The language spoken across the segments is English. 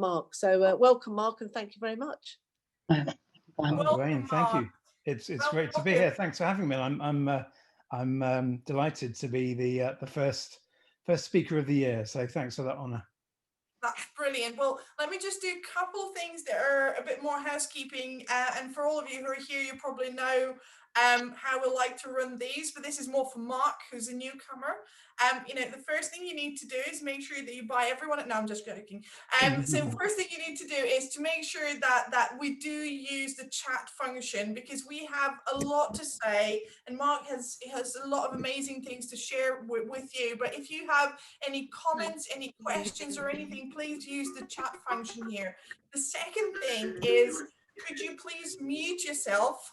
Mark. So welcome, Mark, and thank you very much. Oh, Wayne, thank you. It's great to be here. Thanks for having me. I'm delighted to be the first speaker of the year. So thanks for that honour. That's brilliant. Well, let me just do a couple of things that are a bit more housekeeping. And for all of you who are here, you probably know how we like to run these, but this is more for Mark, who's a newcomer. The first thing you need to do is make sure that you buy everyone. No, I'm just joking. So first thing you need to do is to make sure that we do use the chat function, because we have a lot to say, and Mark has a lot of amazing things to share with you. But if you have any comments, any questions or anything, please use the chat function here. The second thing is, could you please mute yourself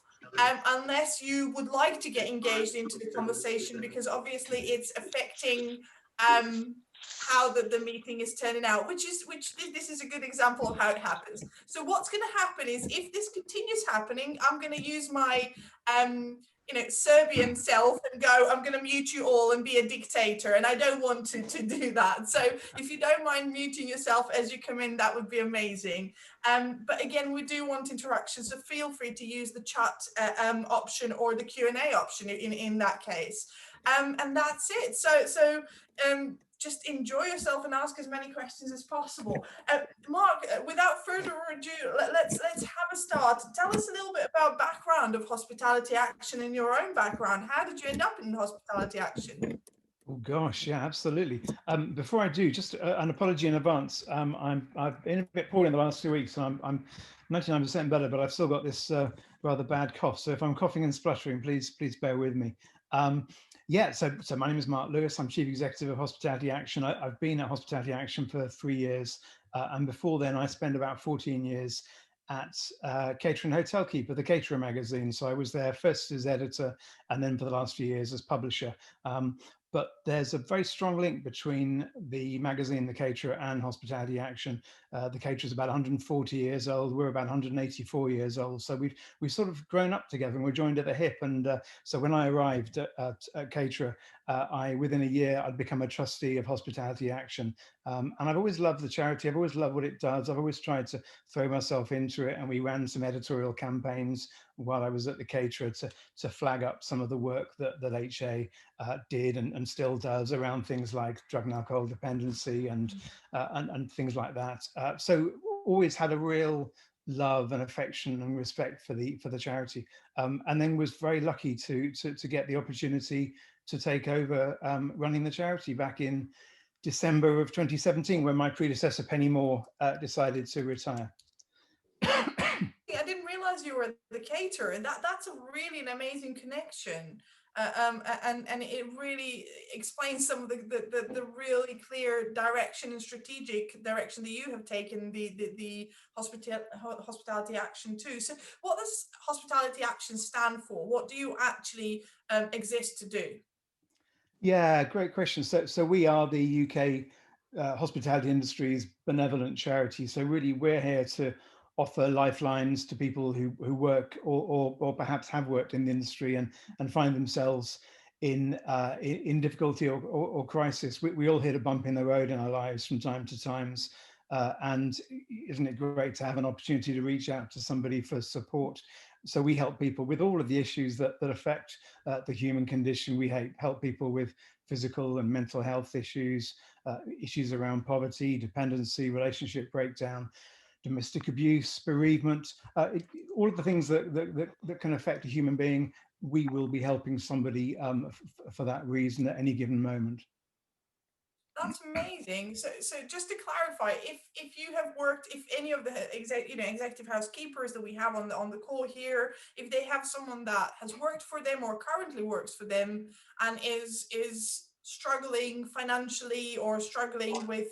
unless you would like to get engaged into the conversation, because obviously it's affecting how the meeting is turning out, which this is a good example of how it happens. So what's going to happen is, if this continues happening, I'm going to use my Serbian self and go, I'm going to mute you all and be a dictator, and I don't want to do that. So if you don't mind muting yourself as you come in, that would be amazing. But again, we do want interaction, so feel free to use the chat option or the Q&A option in that case. And that's it. So just enjoy yourself and ask as many questions as possible. Mark, without further ado, let's have a start. Tell us a little bit about background of Hospitality Action and your own background. How did you end up in Hospitality Action? Oh gosh, yeah, absolutely. Before I do, just an apology in advance. I've been a bit poorly in the last 2 weeks, and I'm 99% better, but I've still got this rather bad cough. So if I'm coughing and spluttering, please bear with me. Yeah, so my name is Mark Lewis. I'm Chief Executive of Hospitality Action. I've been at Hospitality Action for 3 years, and before then I spent about 14 years at Caterer and Hotel Keeper, the Caterer magazine. So I was there first as editor, and then for the last few years as publisher. But there's a very strong link between the magazine, The Caterer, and Hospitality Action. The Caterer is about 140 years old. We're about 184 years old. So we've sort of grown up together, and we're joined at the hip. And so when I arrived at Caterer, within a year, I'd become a trustee of Hospitality Action. And I've always loved the charity. I've always loved what it does. I've always tried to throw myself into it. And we ran some editorial campaigns while I was at the Caterer to flag up some of the work that HA did and still does around things like drug and alcohol dependency and things like that. So always had a real love and affection and respect for the charity, and then was very lucky to get the opportunity to take over running the charity back in December of 2017, when my predecessor Penny Moore decided to retire. I didn't realize you were the Caterer, and that's a really an amazing connection. And it really explains some of the really clear direction and strategic direction that you have taken the Hospitality Action to. So what does Hospitality Action stand for? What do you actually exist to do? Yeah, great question. So we are the UK hospitality industry's benevolent charity. So really we're here to offer lifelines to people who work or perhaps have worked in the industry and find themselves in difficulty or crisis. We all hit a bump in the road in our lives from time to times. And isn't it great to have an opportunity to reach out to somebody for support? So we help people with all of the issues that affect the human condition. We help people with physical and mental health issues, issues around poverty, dependency, relationship breakdown, domestic abuse, bereavement, all of the things that can affect a human being. We will be helping somebody for that reason at any given moment. That's amazing. So just to clarify, if you have worked, if any of the executive housekeepers that we have on the call here, if they have someone that has worked for them or currently works for them and is struggling financially or struggling with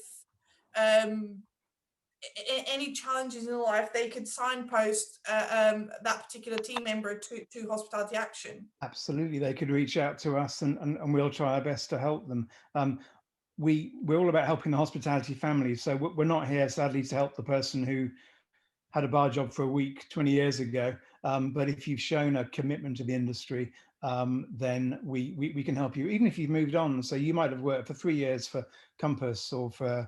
any challenges in life, they could signpost that particular team member to Hospitality Action. Absolutely, they could reach out to us and we'll try our best to help them. We're all about helping the hospitality family. So we're not here, sadly, to help the person who had a bar job for a week 20 years ago. But if you've shown a commitment to the industry, then we can help you, even if you've moved on. So you might have worked for 3 years for Compass or for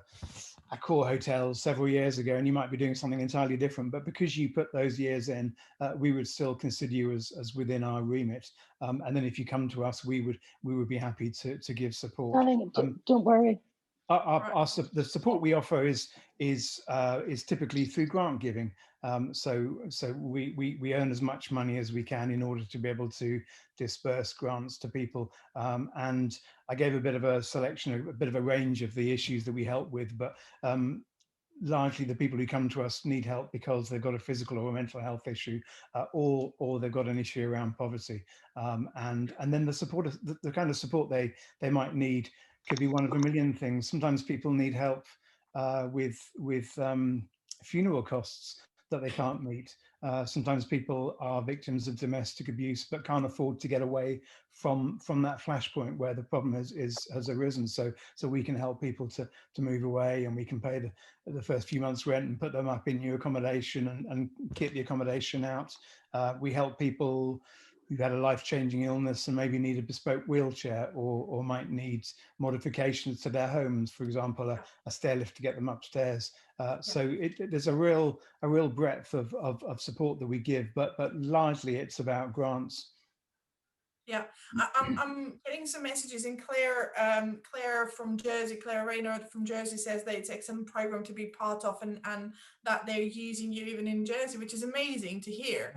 Accor Hotels several years ago, and you might be doing something entirely different. But because you put those years in, we would still consider you as within our remit. And then if you come to us, we would be happy to give support. Darling, don't worry. The support we offer is typically through grant giving. So we earn as much money as we can in order to be able to disperse grants to people. And I gave a bit of a selection, a bit of a range of the issues that we help with, but largely the people who come to us need help because they've got a physical or a mental health issue, or they've got an issue around poverty. And then the support, the kind of support they might need could be one of a million things. Sometimes people need help with funeral costs that they can't meet. Sometimes people are victims of domestic abuse but can't afford to get away from that flashpoint where the problem has arisen. So we can help people to move away, and we can pay the first few months rent and put them up in new accommodation and keep the accommodation out. We help people who've had a life-changing illness and maybe need a bespoke wheelchair, or might need modifications to their homes, for example, a stair lift to get them upstairs. So there's a real breadth of support that we give, but largely it's about grants. Yeah, I'm getting some messages, and Claire from Jersey, Claire Rayner from Jersey says that it's an excellent program to be part of, and that they're using you even in Jersey, which is amazing to hear.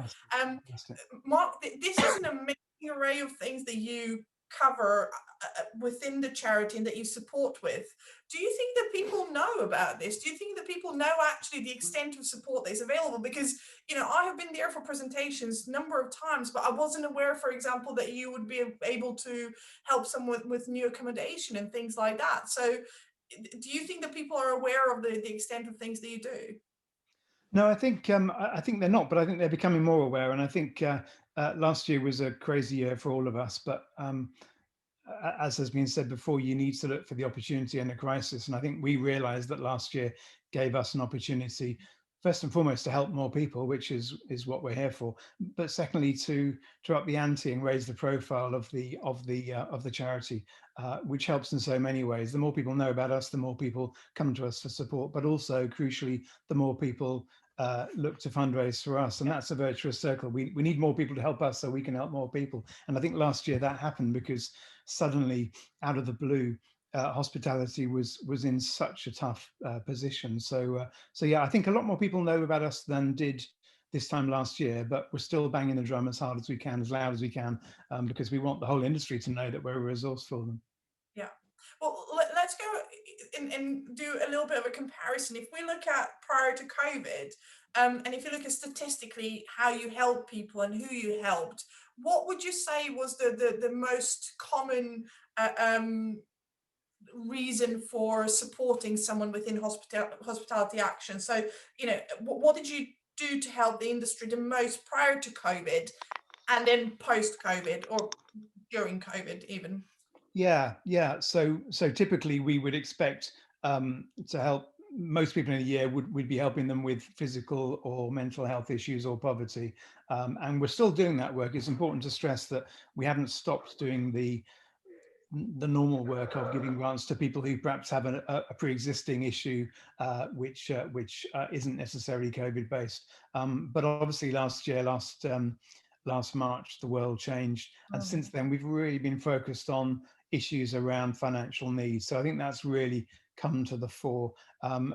Mark, this is an amazing array of things that you cover within the charity and that you support with. Do you think that people know about this? Do you think that people know actually the extent of support that is available? Because, you know, I have been there for presentations a number of times, but I wasn't aware, for example, that you would be able to help someone with new accommodation and things like that. So do you think that people are aware of the extent of things that you do? No, I think they're not, but I think they're becoming more aware. And I think last year was a crazy year for all of us. But as has been said before, you need to look for the opportunity in a crisis. And I think we realized that last year gave us an opportunity, first and foremost, to help more people, which is what we're here for. But secondly, to up the ante and raise the profile of the charity, which helps in so many ways. The more people know about us, the more people come to us for support. But also, crucially, the more people look to fundraise for us, and that's a virtuous circle. We need more people to help us so we can help more people. And I think last year that happened because suddenly, out of the blue, hospitality was in such a tough position. So yeah, I think a lot more people know about us than did this time last year, but we're still banging the drum as hard as we can, as loud as we can, because we want the whole industry to know that we're a resource for them. Yeah. Well, let's go and do a little bit of a comparison. If we look at prior to COVID, and if you look at statistically how you help people and who you helped, what would you say was the most common reason for supporting someone within hospitality action? So, you know, what did you do to help the industry the most prior to COVID, and then post COVID, or during COVID even? Yeah. So typically we would expect to help most people in a year. Would be helping them with physical or mental health issues or poverty, and we're still doing that work. It's important to stress that we haven't stopped doing the normal work of giving grants to people who perhaps have a pre-existing issue, which isn't necessarily COVID based. But obviously last March, the world changed. And since then, we've really been focused on issues around financial needs. So I think that's really come to the fore.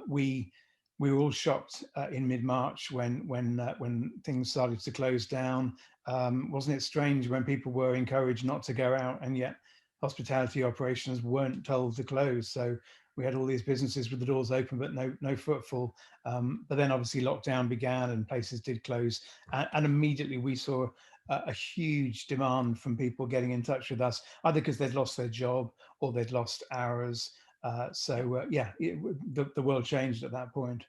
We were all shocked in mid-March when things started to close down. Wasn't it strange when people were encouraged not to go out, and yet hospitality operations weren't told to close? So we had all these businesses with the doors open, but no footfall. But then obviously lockdown began and places did close. And immediately we saw a huge demand from people getting in touch with us, either because they'd lost their job or they'd lost hours. Yeah, the world changed at that point.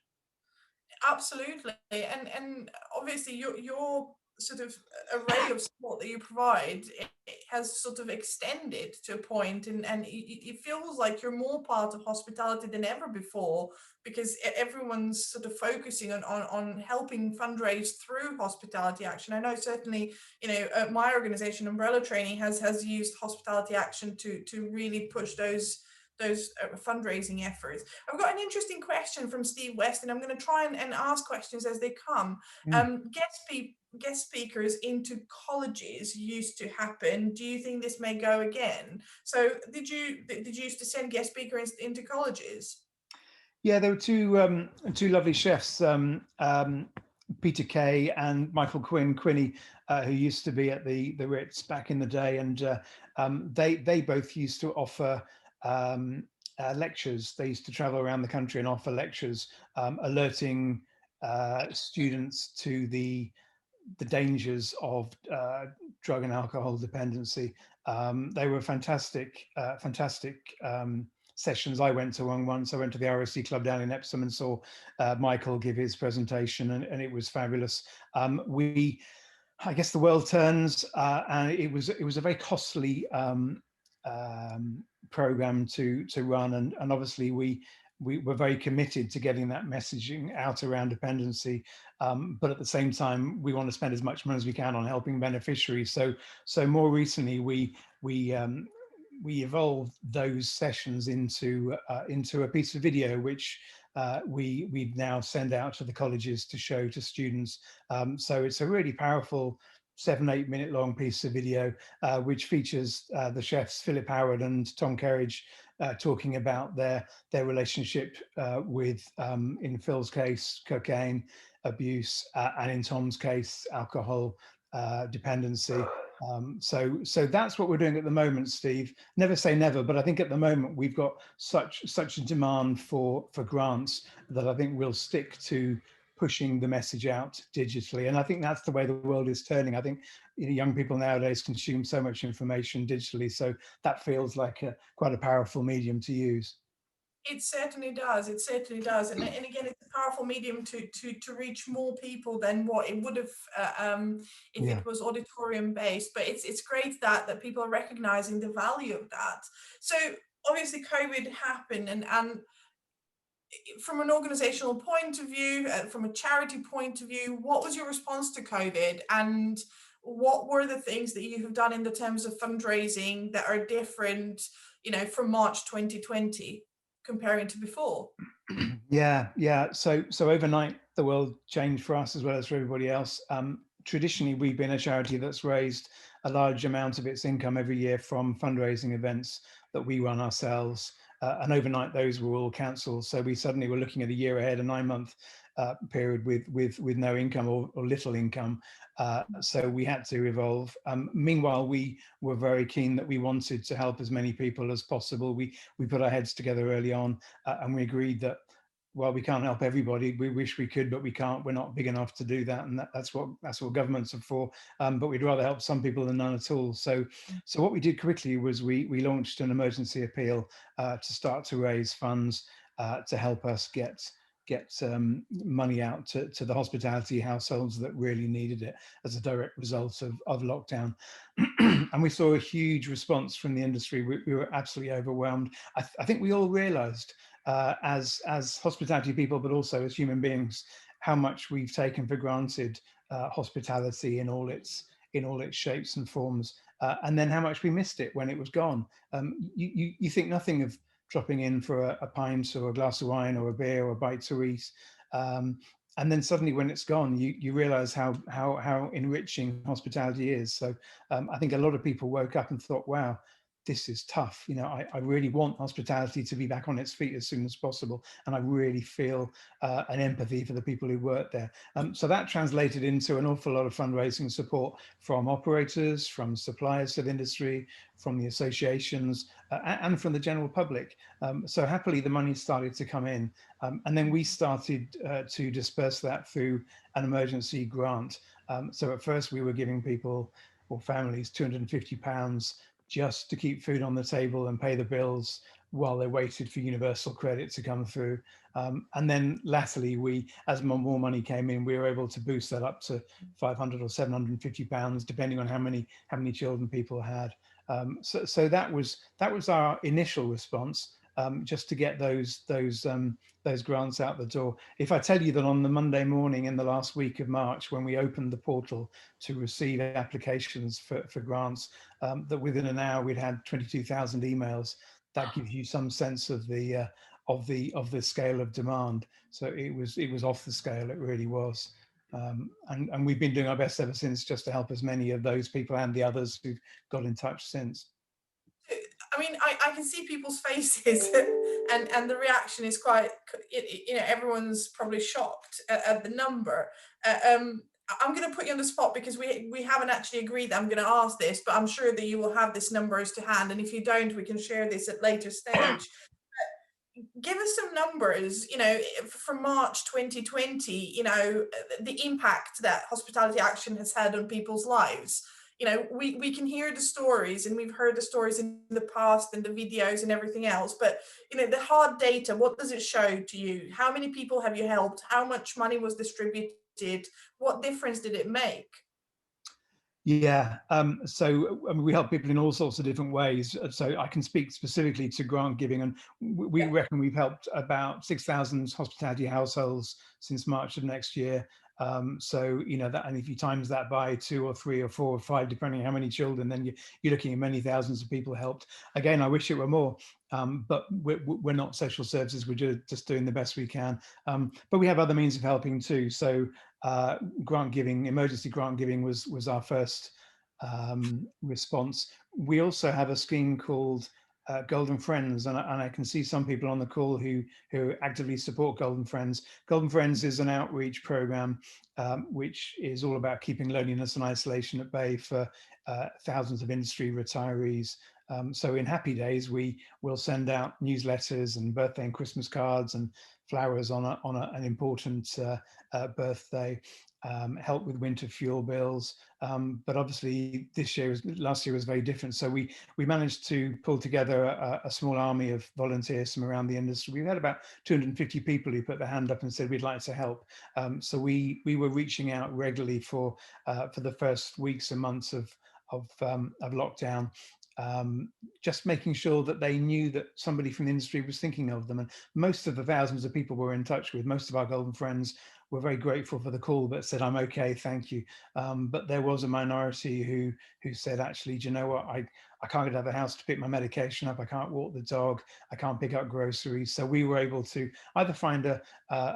Absolutely, and obviously your sort of array of support that you provide, it has sort of extended to a point, and it feels like you're more part of hospitality than ever before, because everyone's sort of focusing on helping fundraise through hospitality action. I know certainly, you know, my organization, Umbrella Training, has used hospitality action to really push those fundraising efforts. I've got an interesting question from Steve West, and I'm going to try and ask questions as they come. Guest speakers into colleges used to happen. Do you think this may go again? So did you used to send guest speakers into colleges? Yeah, there were two lovely chefs, Peter Kay and Michael Quinny, who used to be at the Ritz back in the day, and they both used to offer lectures. They used to travel around the country and offer lectures, alerting students to the dangers of drug and alcohol dependency. They were fantastic sessions. I went to one once. I went to the RSC Club down in Epsom and saw Michael give his presentation, and it was fabulous. I guess the world turns, and it was a very costly program to run, and obviously we were very committed to getting that messaging out around dependency, but at the same time we want to spend as much money as we can on helping beneficiaries. So more recently we evolved those sessions into a piece of video which we now send out to the colleges to show to students. So it's a really powerful 7-8 minute long piece of video which features the chefs Philip Howard and Tom Kerridge talking about their relationship with, in Phil's case, cocaine abuse, and in Tom's case, alcohol dependency. So that's what we're doing at the moment, Steve. Never say never, but I think at the moment we've got such a demand for grants that I think we'll stick to pushing the message out digitally. And I think that's the way the world is turning. I think, you know, young people nowadays consume so much information digitally, so that feels like quite a powerful medium to use. It certainly does. It certainly does. And again, it's a powerful medium to reach more people than what it would have if it was auditorium based. But it's great that people are recognizing the value of that. So obviously COVID happened, and from an organizational point of view, from a charity point of view, what was your response to COVID, and what were the things that you have done in the terms of fundraising that are different, you know, from March 2020 comparing to before? Yeah. So overnight, the world changed for us as well as for everybody else. Traditionally, we've been a charity that's raised a large amount of its income every year from fundraising events that we run ourselves. And overnight, those were all cancelled. So we suddenly were looking at a year ahead, a 9-month period with no income or little income. So we had to evolve. Meanwhile, we were very keen that we wanted to help as many people as possible. We put our heads together early on, and we agreed that, well, we can't help everybody. We wish we could, but we can't. We're not big enough to do that, and that's what governments are for. But we'd rather help some people than none at all. So what we did quickly was we launched an emergency appeal to start to raise funds to help us get money out to the hospitality households that really needed it as a direct result of lockdown. And we saw a huge response from the industry. We were absolutely overwhelmed. I think we all realized as hospitality people, but also as human beings, how much we've taken for granted hospitality in all its shapes and forms, and then how much we missed it when it was gone. You think nothing of dropping in for a pint or a glass of wine or a beer or a bite to eat, and then suddenly when it's gone, you realize how enriching hospitality is. So I think a lot of people woke up and thought, wow, this is tough. You know, I really want hospitality to be back on its feet as soon as possible. And I really feel an empathy for the people who work there. So that translated into an awful lot of fundraising support from operators, from suppliers to the industry, from the associations, and from the general public. So happily, the money started to come in. And then we started to disperse that through an emergency grant. So at first we were giving people or families £250 just to keep food on the table and pay the bills while they waited for universal credit to come through. And then latterly, as more money came in, we were able to boost that up to 500 or 750 pounds, depending on how many children people had. So that was our initial response, just to get those grants out the door. If I tell you that on the Monday morning in the last week of March, when we opened the portal to receive applications for grants, that within an hour we'd had 22,000 emails, that gives you some sense of the scale of demand. So it was off the scale, it really was. And we've been doing our best ever since, just to help as many of those people and the others who've got in touch since. I mean, I can see people's faces and the reaction is quite, everyone's probably shocked at the number. I'm going to put you on the spot because we haven't actually agreed that I'm going to ask this, but I'm sure that you will have this numbers to hand. And if you don't, we can share this at later stage. Give us some numbers, from March 2020, the impact that Hospitality Action has had on people's lives. We can hear the stories, and we've heard the stories in the past and the videos and everything else, but the hard data, what does it show to you? How many people have you helped? How much money was distributed? What difference did it make? Yeah, so I mean, we help people in all sorts of different ways. So I can speak specifically to grant giving, and we reckon we've helped about 6,000 hospitality households since March of next year. So that, and if you times that by 2 or 3 or 4 or 5, depending on how many children, then you're looking at many thousands of people helped. Again, I wish it were more, but we're not social services. We're just doing the best we can. But we have other means of helping too. So grant giving, emergency grant giving was our first response. We also have a scheme called Golden Friends, and I can see some people on the call who actively support Golden Friends. Golden Friends is an outreach program which is all about keeping loneliness and isolation at bay for thousands of industry retirees. So in happy days, we will send out newsletters and birthday and Christmas cards and flowers on an important birthday, help with winter fuel bills. But obviously last year was very different. So we managed to pull together a small army of volunteers from around the industry. We've had about 250 people who put their hand up and said, we'd like to help. So we were reaching out regularly for the first weeks and months of lockdown, just making sure that they knew that somebody from the industry was thinking of them. And most of the thousands of people we're in touch with, most of our Golden Friends, were very grateful for the call, but said, I'm okay, thank you. But there was a minority who said, actually, do you know what, I can't get out of the house to pick my medication up, I can't walk the dog, I can't pick up groceries. So we were able to either find a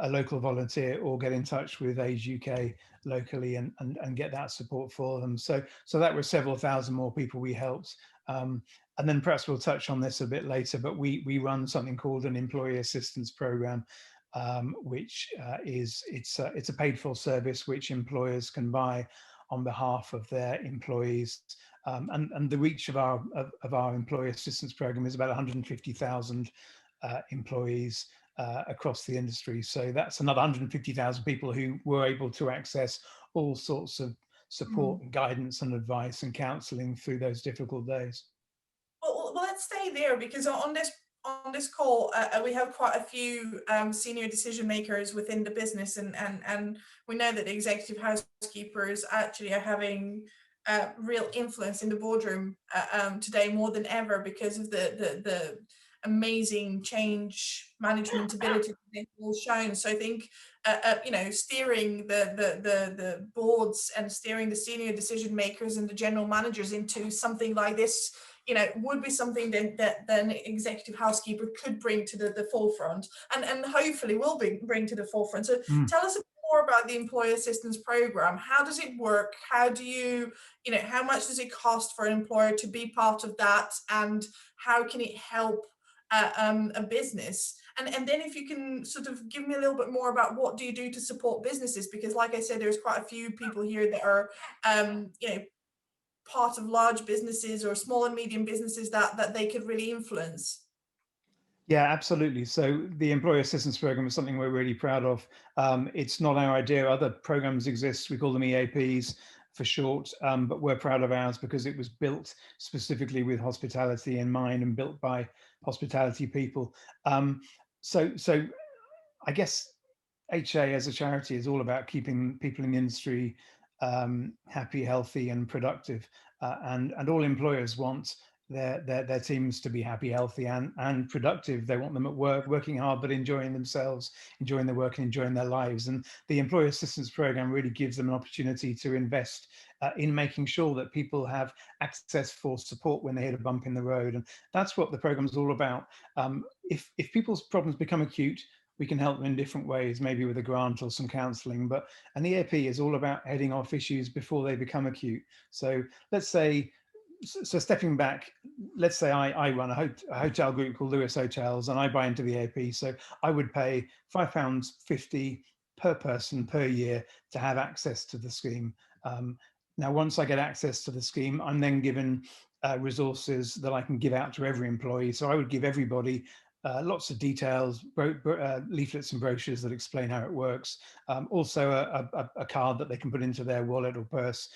local volunteer or get in touch with Age UK locally and get that support for them. So that was several thousand more people we helped. And then perhaps we'll touch on this a bit later, but we run something called an employee assistance program, which it's a paid for service which employers can buy on behalf of their employees. And the reach of our employee assistance program is about 150,000 employees across the industry. So that's another 150,000 people who were able to access all sorts of support and guidance and advice and counselling through those difficult days. Well, let's stay there, because on this call we have quite a few senior decision makers within the business, and we know that the executive housekeepers actually are having real influence in the boardroom today more than ever, because of the amazing change management ability they've all shown. So I think steering the boards and steering the senior decision makers and the general managers into something like this would be something that an executive housekeeper could bring to the forefront, and hopefully will bring to the forefront. So tell us a bit more about the employee assistance program. How does it work? How do you, how much does it cost for an employer to be part of that, and how can it help a business? And then if you can sort of give me a little bit more about what do you do to support businesses, because like I said, there's quite a few people here that are part of large businesses or small and medium businesses that they could really influence. Yeah, absolutely. So the employee assistance program is something we're really proud of. It's not our idea. Other programs exist. We call them EAPs. for short, but we're proud of ours because it was built specifically with hospitality in mind and built by hospitality people. So I guess HA as a charity is all about keeping people in the industry happy, healthy, and productive. And all employers want their teams to be happy, healthy, and productive. They want them at work, working hard, but enjoying themselves, enjoying their work, and enjoying their lives. And the Employer Assistance Program really gives them an opportunity to invest in making sure that people have access for support when they hit a bump in the road. And that's what the program is all about. If people's problems become acute, we can help them in different ways, maybe with a grant or some counselling. But an EAP is all about heading off issues before they become acute. So let's say, so stepping back, let's say I run a hotel group called Lewis Hotels, and I buy into the EAP. So I would pay £5.50 per person per year to have access to the scheme. Now, once I get access to the scheme, I'm then given resources that I can give out to every employee. So I would give everybody lots of details, leaflets and brochures that explain how it works. Also a card that they can put into their wallet or purse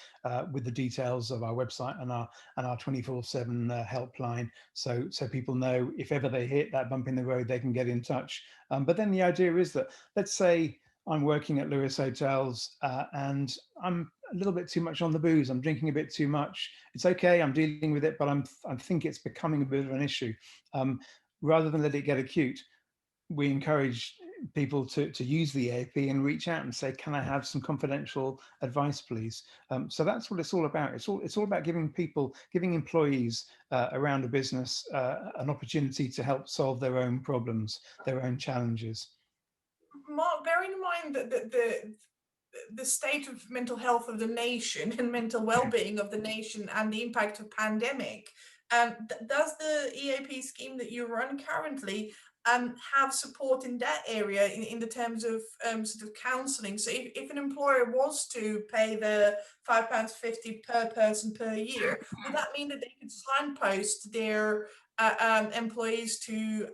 with the details of our website and our 24/7 helpline. So people know if ever they hit that bump in the road, they can get in touch. But then the idea is that, let's say I'm working at Lewis Hotels and I'm a little bit too much on the booze. I'm drinking a bit too much. It's okay. I'm dealing with it, but I think it's becoming a bit of an issue. Rather than let it get acute, we encourage people to use the EAP and reach out and say, can I have some confidential advice, please? So that's what it's all about. It's all about giving employees around a business an opportunity to help solve their own problems, their own challenges. Mark, bearing in mind that the state of mental health of the nation and mental well-being of the nation and the impact of pandemic, does the EAP scheme that you run currently have support in that area in the terms of sort of counselling? So if an employer was to pay the £5.50 per person per year, would that mean that they could signpost their employees to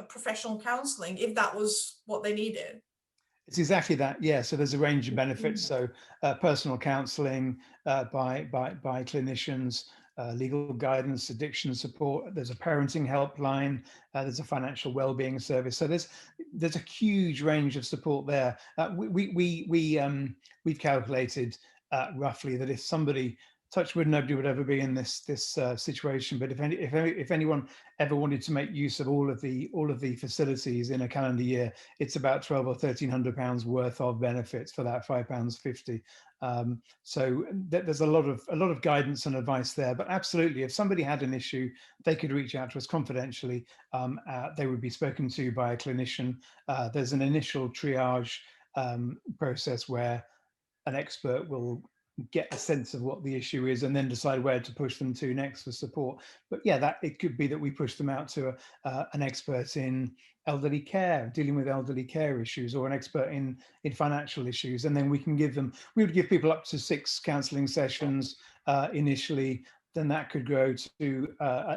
professional counselling if that was what they needed? It's exactly that. Yeah. So there's a range of benefits. So personal counselling by clinicians, legal guidance, addiction support. There's a parenting helpline. There's a financial well-being service. So there's a huge range of support there. We've calculated roughly that if somebody, touch wood, nobody would ever be in this situation. But if anyone ever wanted to make use of all of the facilities in a calendar year, it's about £1,200 or £1,300 worth of benefits for that £5.50. So there's a lot of guidance and advice there. But absolutely, if somebody had an issue, they could reach out to us confidentially. They would be spoken to by a clinician. There's an initial triage process where an expert will get a sense of what the issue is and then decide where to push them to next for support. But yeah, that it could be that we push them out to an expert in elderly care, dealing with elderly care issues, or an expert in financial issues, and then we would give people up to 6 counselling sessions initially. Then that could grow to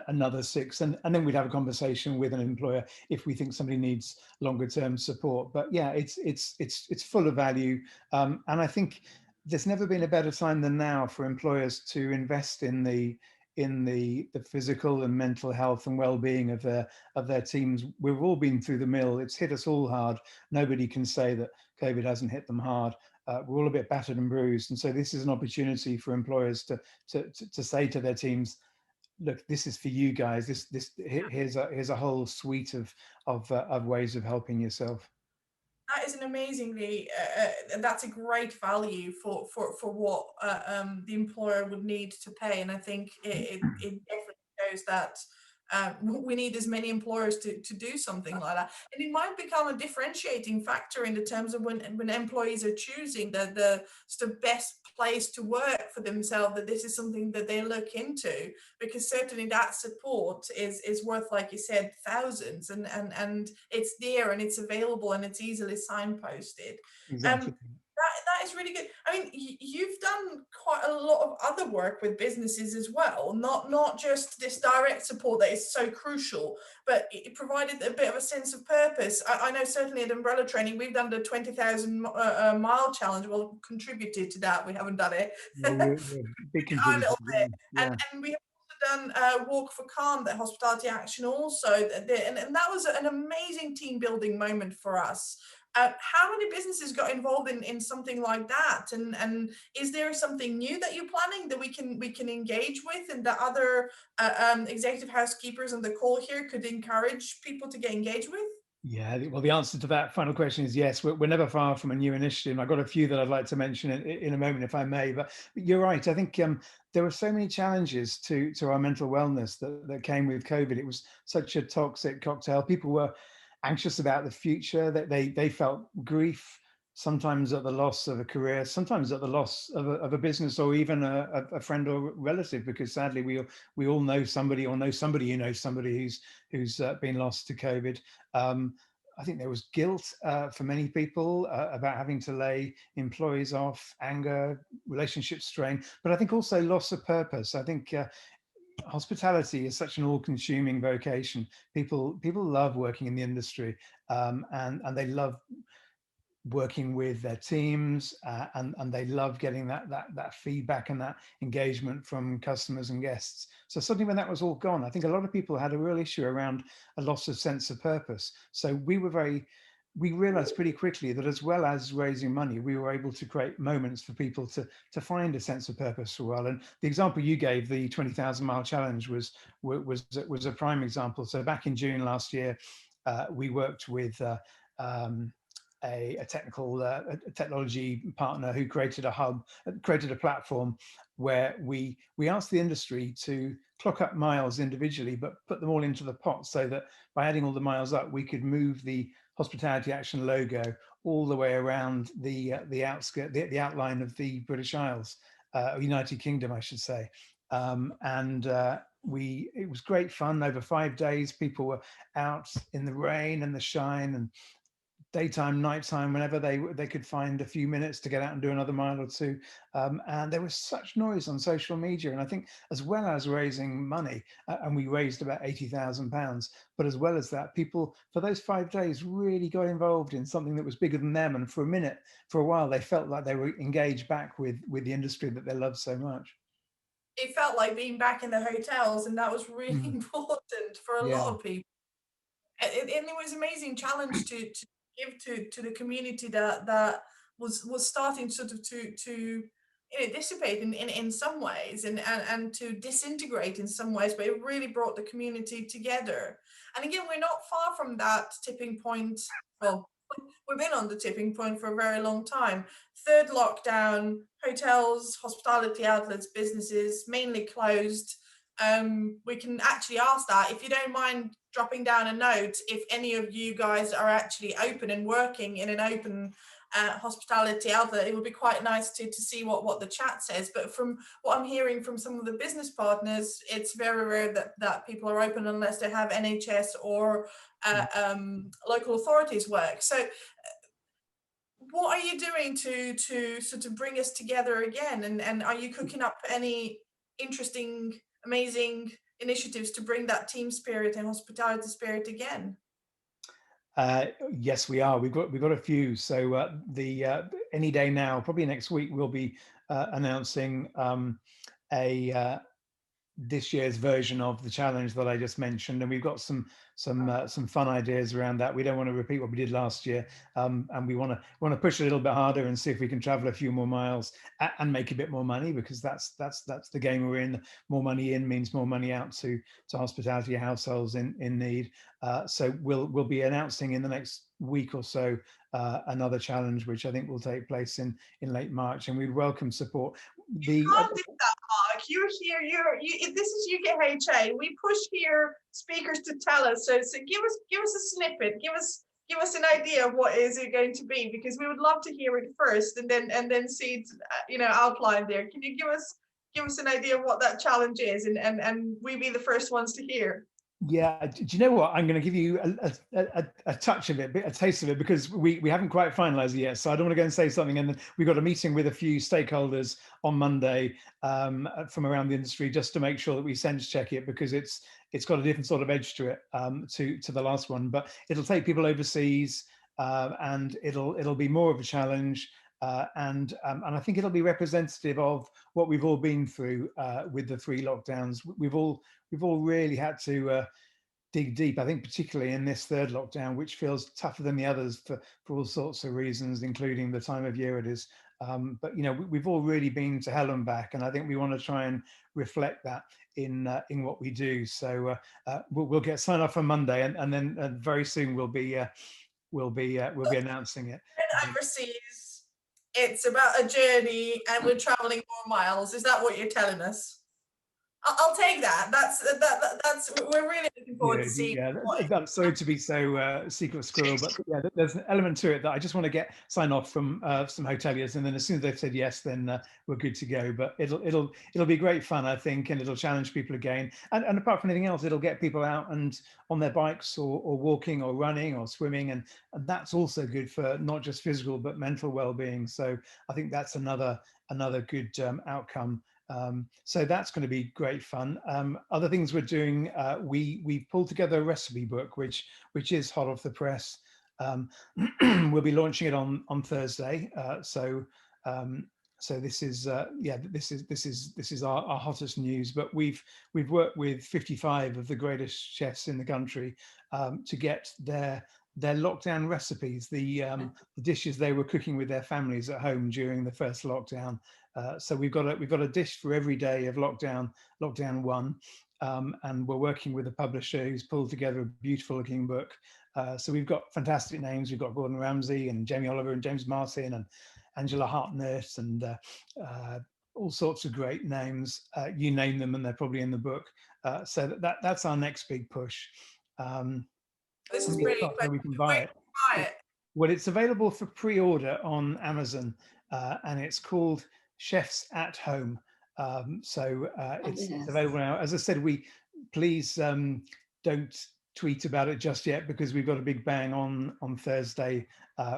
another 6, and then we'd have a conversation with an employer if we think somebody needs longer term support. But yeah, it's full of value, and I think there's never been a better time than now for employers to invest in the physical and mental health and well-being of their teams. We've all been through the mill. It's hit us all hard. Nobody can say that COVID hasn't hit them hard. We're all a bit battered and bruised, and so this is an opportunity for employers to say to their teams, look, this is for you guys. Here's a whole suite of ways of helping yourself. That is an amazingly, that's a great value for what the employer would need to pay. And I think it definitely shows that we need as many employers to do something like that. And it might become a differentiating factor in the terms of when employees are choosing the sort of best place to work for themselves, that this is something that they look into, because certainly that support is worth, like you said, thousands, and it's there and it's available and it's easily signposted. Exactly. That is is really good. I mean, you've done quite a lot of other work with businesses as well, not just this direct support that is so crucial, but it provided a bit of a sense of purpose. I know certainly at Umbrella Training, we've done the 20,000 mile challenge. Well, contributed to that. We haven't done it. Yeah, you're a big A contributor. little bit. Yeah. And we have also done Walk for Calm, that Hospitality Action also. And that was an amazing team building moment for us. How many businesses got involved in something like that? And is there something new that you're planning that we can engage with, and that other executive housekeepers on the call here could encourage people to get engaged with? Yeah, well, the answer to that final question is yes. We're never far from a new initiative. I've got a few that I'd like to mention in a moment, if I may. But you're right. I think there were so many challenges to our mental wellness that came with COVID. It was such a toxic cocktail. People were anxious about the future. That they felt grief, sometimes at the loss of a career, sometimes at the loss of a business, or even a friend or relative. Because sadly, we all know somebody, or know somebody who knows somebody who's been lost to COVID. I think there was guilt for many people about having to lay employees off, anger, relationship strain, but I think also loss of purpose. I think hospitality is such an all-consuming vocation. People love working in the industry, and they love working with their teams, and they love getting that feedback and that engagement from customers and guests. So suddenly when that was all gone, I think a lot of people had a real issue around a loss of sense of purpose. So we realized pretty quickly that as well as raising money, we were able to create moments for people to find a sense of purpose for a while. And the example you gave, the 20,000 mile challenge, was a prime example. So back in June last year, we worked with a technology partner who created a hub, created a platform where we asked the industry to clock up miles individually, but put them all into the pot, so that by adding all the miles up, we could move the Hospitality Action logo all the way around the outskirt, the outline of the British Isles, United Kingdom, I should say. It was great fun over 5 days. People were out in the rain and the shine, and daytime, nighttime, whenever they could find a few minutes to get out and do another mile or two. And there was such noise on social media. And I think as well as raising money, and we raised about £80,000, but as well as that, people for those 5 days really got involved in something that was bigger than them. And for a while, they felt like they were engaged back with the industry that they love so much. It felt like being back in the hotels, and that was really important for a lot Yeah. of people. And it was an amazing challenge to give to the community that was starting sort of to dissipate in some ways, and to disintegrate in some ways, but it really brought the community together. And again, we're not far from that tipping point. Well, we've been on the tipping point for a very long time. Third lockdown, hotels, hospitality outlets, businesses mainly closed. We can actually ask that, if you don't mind dropping down a note, if any of you guys are actually open and working in an open hospitality outlet. It would be quite nice to see what the chat says. But from what I'm hearing from some of the business partners, it's very rare that people are open unless they have NHS or local authorities work. So what are you doing to sort of bring us together again? And are you cooking up any interesting, amazing initiatives to bring that team spirit and hospitality spirit again? Yes, we are. We've got a few. So any day now, probably next week, we'll be announcing this year's version of the challenge that I just mentioned, and we've got some fun ideas around that. We don't want to repeat what we did last year, and we want to push a little bit harder and see if we can travel a few more miles and make a bit more money, because that's the game we're in. More money in means more money out to hospitality households in need. So we'll be announcing in the next week or so another challenge, which I think will take place in late March, and we'd welcome support. You can't do that, Mark. You're here. This is UKHA. We push here speakers to tell us. So give us a snippet. Give us an idea of what is it going to be, because we would love to hear it first, and then see it, outlined there. Can you give us an idea of what that challenge is, and we be the first ones to hear? Yeah, do you know what? I'm going to give you a touch of it, a taste of it, because we haven't quite finalised it yet. So I don't want to go and say something. And then we've got a meeting with a few stakeholders on Monday from around the industry, just to make sure that we sense check it, because it's got a different sort of edge to it to the last one. But it'll take people overseas, and it'll be more of a challenge. And I think it'll be representative of what we've all been through with the 3 lockdowns. We've all really had to dig deep, I think, particularly in this 3rd lockdown, which feels tougher than the others for all sorts of reasons, including the time of year it is. But we've all really been to hell and back, and I think we want to try and reflect that in what we do. So we'll get sign off on Monday, and then very soon we'll be announcing it. Overseas, it's about a journey, and we're traveling more miles. Is that what you're telling us? I'll take that. That's we're really looking forward to seeing. Yeah, that's sorry to be so secret squirrel, but yeah, there's an element to it that I just want to get sign off from some hoteliers, and then as soon as they've said yes, then we're good to go. But it'll be great fun, I think, and it'll challenge people again. And apart from anything else, it'll get people out and on their bikes or walking or running or swimming, and that's also good for not just physical but mental well-being. So I think that's another good outcome. So that's going to be great fun. Other things we're doing, we've pulled together a recipe book, which is hot off the press. We'll be launching it on Thursday. So this is this is our hottest news. But we've worked with 55 of the greatest chefs in the country to get their lockdown recipes, the dishes they were cooking with their families at home during the first lockdown. So we've got a dish for every day of lockdown 1, and we're working with a publisher who's pulled together a beautiful looking book. So we've got fantastic names. We've got Gordon Ramsay and Jamie Oliver and James Martin and Angela Hartnett and all sorts of great names. You name them, and they're probably in the book. So that's our next big push. This is brilliant. Where we can buy it. Well, it's available for pre-order on Amazon, and it's called Chefs at Home. So it's available now. As I said, please don't tweet about it just yet, because we've got a big bang on Thursday.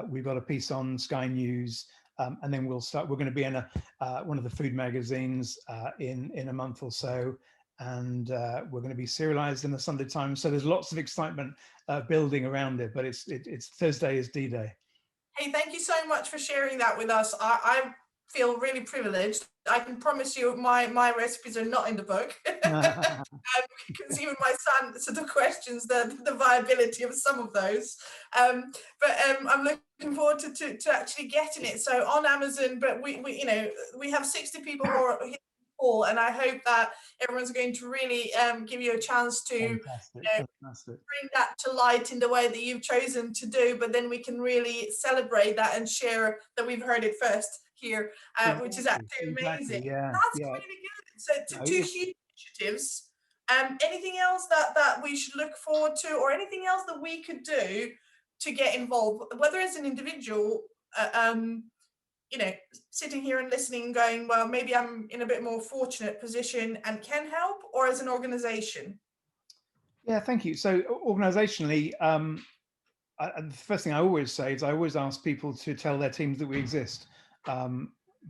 We've got a piece on Sky News, and then we're going to be in one of the food magazines in a month or so. And we're going to be serialized in the Sunday Times. So there's lots of excitement building around it, but it's Thursday is D-Day. Hey, thank you so much for sharing that with us. I feel really privileged. I can promise you my recipes are not in the book. Because even my son sort of questions the viability of some of those. But I'm looking forward to actually getting it. So on Amazon, but we have 60 people who are here. And I hope that everyone's going to really give you a chance to bring that to light in the way that you've chosen to do, but then we can really celebrate that and share that we've heard it first here, which is actually amazing. That's really good. So 2 huge initiatives. Anything else that we should look forward to, or anything else that we could do to get involved, whether as an individual, sitting here and listening and going, well, maybe I'm in a bit more fortunate position and can help, or as an organization? Yeah, thank you. So organizationally, the first thing I always say is I always ask people to tell their teams that we exist,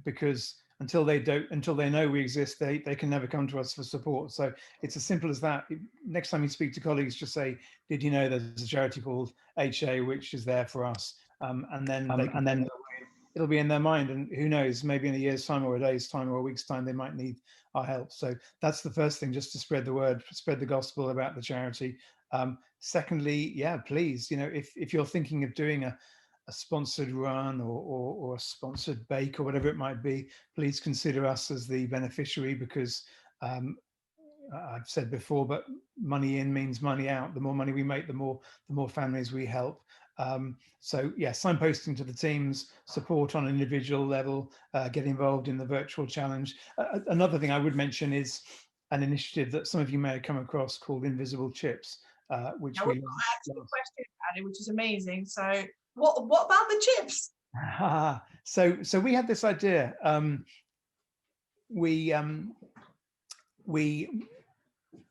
because until they know we exist, they can never come to us for support. So it's as simple as that. Next time you speak to colleagues, just say, did you know there's a charity called UKHA which is there for us? And then it'll be in their mind, and who knows, maybe in a year's time or a day's time or a week's time, they might need our help. So that's the first thing, just to spread the word, spread the gospel about the charity. Secondly, please, if you're thinking of doing a sponsored run or a sponsored bake or whatever it might be, please consider us as the beneficiary, because I've said before, but money in means money out. The more money we make, the more families we help. So signposting to the teams, support on an individual level, get involved in the virtual challenge. Another thing I would mention is an initiative that some of you may have come across called Invisible Chips, which we asked a question about it, which is amazing. So what about the chips? So we had this idea. We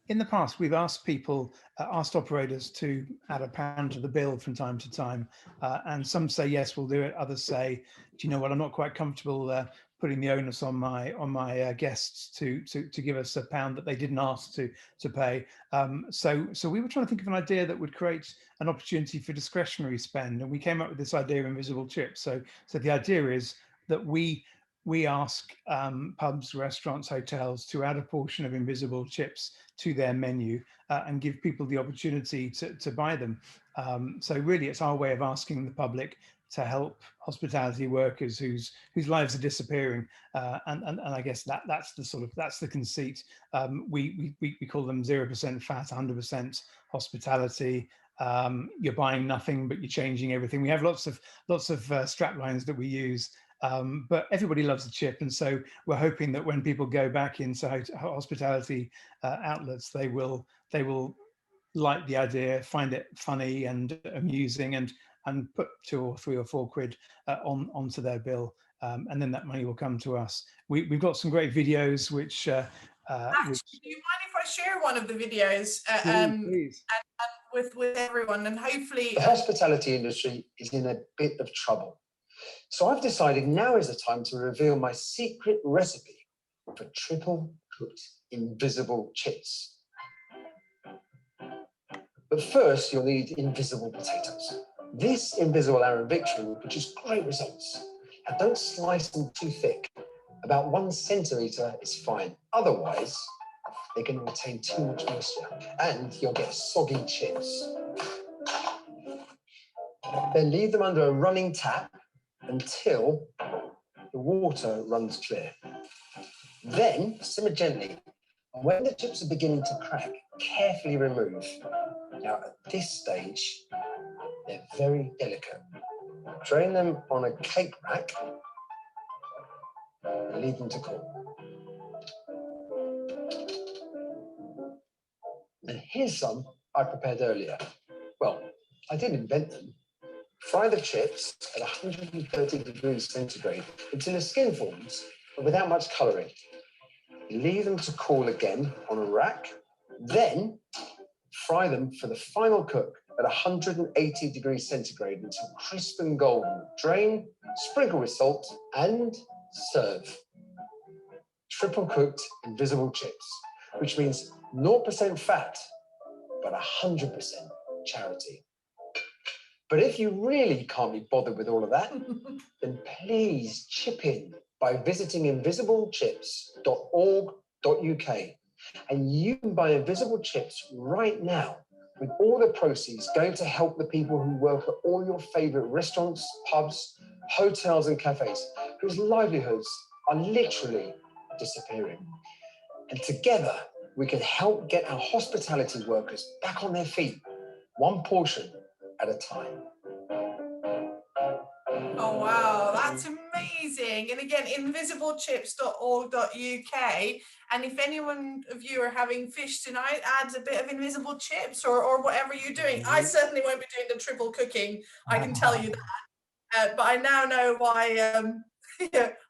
in the past, we've asked people, asked operators to add £1 to the bill from time to time, and some say yes, we'll do it. Others say, do you know what? I'm not quite comfortable putting the onus on my guests to give us £1 that they didn't ask to pay. So we were trying to think of an idea that would create an opportunity for discretionary spend, and we came up with this idea of invisible chips. So the idea is that we ask pubs, restaurants, hotels to add a portion of invisible chips to their menu and give people the opportunity to buy them. So really, it's our way of asking the public to help hospitality workers whose lives are disappearing, and I guess that's the conceit. We call them 0% fat, 100% hospitality. You're buying nothing, but you're changing everything. We have lots of strap lines that we use. But everybody loves a chip, and so we're hoping that when people go back into hospitality outlets, they will like the idea, find it funny and amusing, and put 2 or 3 or 4 quid onto their bill, and then that money will come to us. We've got some great videos which. Actually, do you mind if I share one of the videos Please. with everyone, and hopefully the hospitality industry is in a bit of trouble. So I've decided now is the time to reveal my secret recipe for triple cooked invisible chips. But first, you'll need invisible potatoes. This invisible Arab victory will produce great results. And don't slice them too thick. About 1 centimetre is fine. Otherwise, they can retain too much moisture and you'll get soggy chips. Then leave them under a running tap until the water runs clear. Then simmer gently, and when the chips are beginning to crack, carefully remove. Now at this stage, they're very delicate. Drain them on a cake rack and leave them to cool. And here's some I prepared earlier. Well, I didn't invent them. Fry the chips at 130 degrees centigrade until the skin forms, but without much colouring. Leave them to cool again on a rack, then fry them for the final cook at 180 degrees centigrade until crisp and golden. Drain, sprinkle with salt, and serve. Triple cooked invisible chips, which means 0% fat, but 100% charity. But if you really can't be bothered with all of that, then please chip in by visiting invisiblechips.org.uk. And you can buy invisible chips right now, with all the proceeds going to help the people who work at all your favourite restaurants, pubs, hotels and cafes, whose livelihoods are literally disappearing. And together, we can help get our hospitality workers back on their feet, 1 portion at a time. Oh wow, that's amazing. And again, invisiblechips.org.uk. And if anyone of you are having fish tonight, add a bit of invisible chips or whatever you're doing. I certainly won't be doing the triple cooking, I can tell you that. But I now know why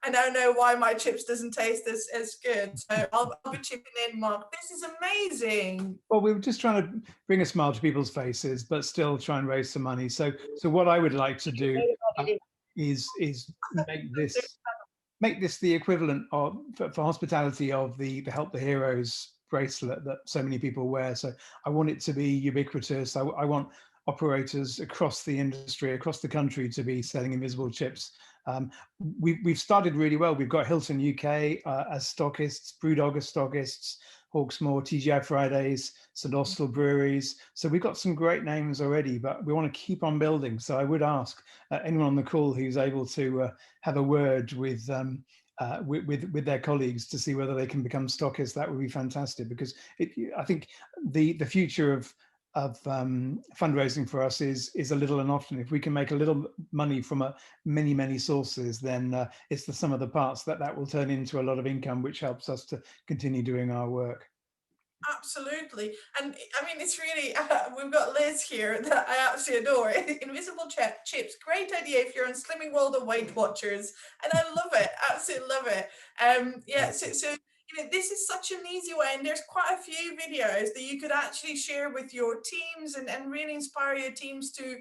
I now know why my chips doesn't taste as good. So I'll be chipping in, Mark. This is amazing. Well, we were just trying to bring a smile to people's faces, but still try and raise some money. So what I would like to do is make this the equivalent of for hospitality of the Help the Heroes bracelet that so many people wear. So I want it to be ubiquitous. I want operators across the industry, across the country, to be selling invisible chips. We've started really well. We've got Hilton UK as stockists, Brewdog as stockists, Hawksmoor, TGI Fridays, St Austell Breweries. So we've got some great names already, but we want to keep on building. So I would ask anyone on the call who's able to have a word with their colleagues to see whether they can become stockists. That would be fantastic, because I think the future of fundraising for us is a little and often. If we can make a little money from many sources, then it's the sum of the parts that will turn into a lot of income, which helps us to continue doing our work. Absolutely. And I mean, it's really, we've got Liz here that I absolutely adore. Invisible chips, great idea if you're on Slimming World of Weight Watchers. And I love it, absolutely love it. Yeah, so you know, this is such an easy way, and there's quite a few videos that you could actually share with your teams and really inspire your teams to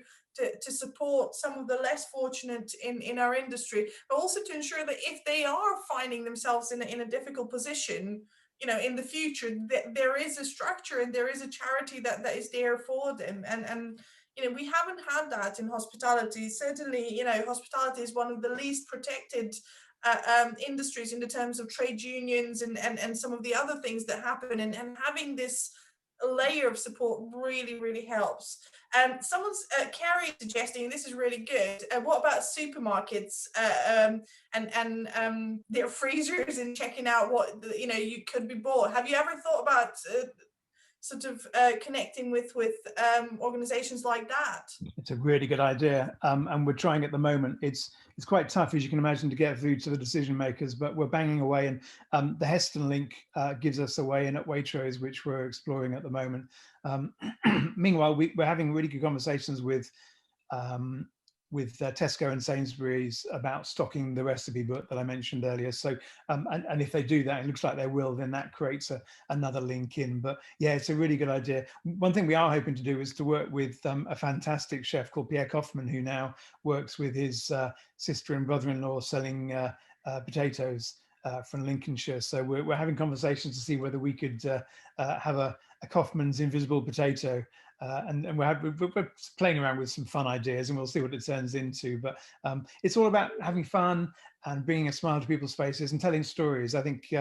support some of the less fortunate in our industry, but also to ensure that if they are finding themselves in a difficult position, you know, in the future, there is a structure and there is a charity that is there for them. And you know, we haven't had that in hospitality. Certainly, you know, hospitality is one of the least protected industries in the terms of trade unions and some of the other things that happen, and having this layer of support really, really helps. Someone's Carrie suggesting, this is really good. What about supermarkets and their freezers and checking out what, you know, you could be bought? Have you ever thought about sort of connecting with organizations like that? It's a really good idea, and we're trying at the moment. It's quite tough, as you can imagine, to get through to the decision makers, but we're banging away. And the Heston link gives us a way in at Waitrose, which we're exploring at the moment. Meanwhile, we're having really good conversations with Tesco and Sainsbury's about stocking the recipe book that I mentioned earlier. So, and if they do that, it looks like they will, then that creates another link in. But yeah, it's a really good idea. One thing we are hoping to do is to work with a fantastic chef called Pierre Kaufman, who now works with his sister and brother-in-law selling potatoes from Lincolnshire. So we're having conversations to see whether we could have a Kaufman's invisible potato. And we're playing around with some fun ideas, and we'll see what it turns into. But it's all about having fun and bringing a smile to people's faces and telling stories. I think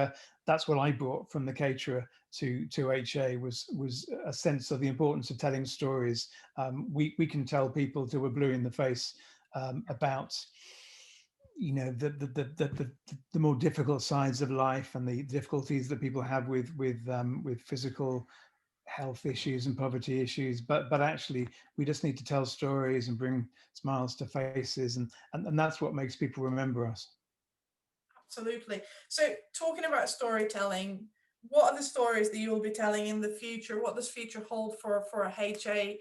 that's what I brought from the caterer to HA was a sense of the importance of telling stories. We can tell people till we're blue in the face about, you know, the more difficult sides of life and the difficulties that people have with physical health issues and poverty issues, but actually we just need to tell stories and bring smiles to faces, and that's what makes people remember us. Absolutely. So talking about storytelling, what are the stories that you will be telling in the future? What does future hold for a HA?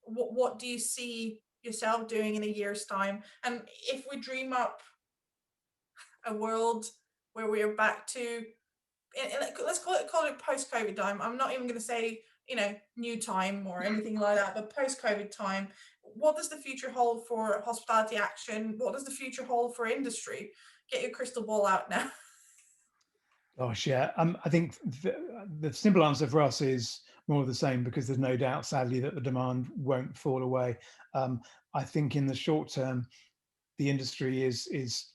What do you see yourself doing in a year's time? And if we dream up a world where we are back to, let's call it post-COVID time. I'm not even going to say, you know, new time or anything like that, but post-COVID time, what does the future hold for hospitality action? What does the future hold for industry? Get your crystal ball out now. Gosh, yeah. I think the simple answer for us is more of the same, because there's no doubt, sadly, that the demand won't fall away. I think in the short term, the industry is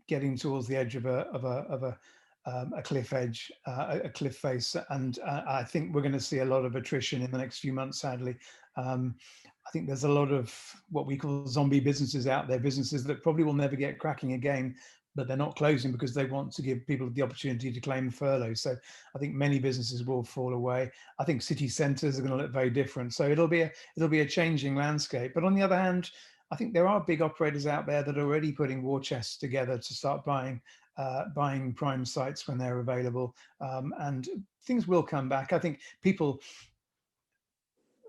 getting towards the edge of a cliff edge, a cliff face, and I think we're going to see a lot of attrition in the next few months, sadly. I think there's a lot of what we call zombie businesses out there, businesses that probably will never get cracking again, but they're not closing because they want to give people the opportunity to claim furlough. So I think many businesses will fall away. I think city centres are going to look very different. So it'll be a changing landscape. But on the other hand, I think there are big operators out there that are already putting war chests together to start buying prime sites when they're available, and things will come back. I think people,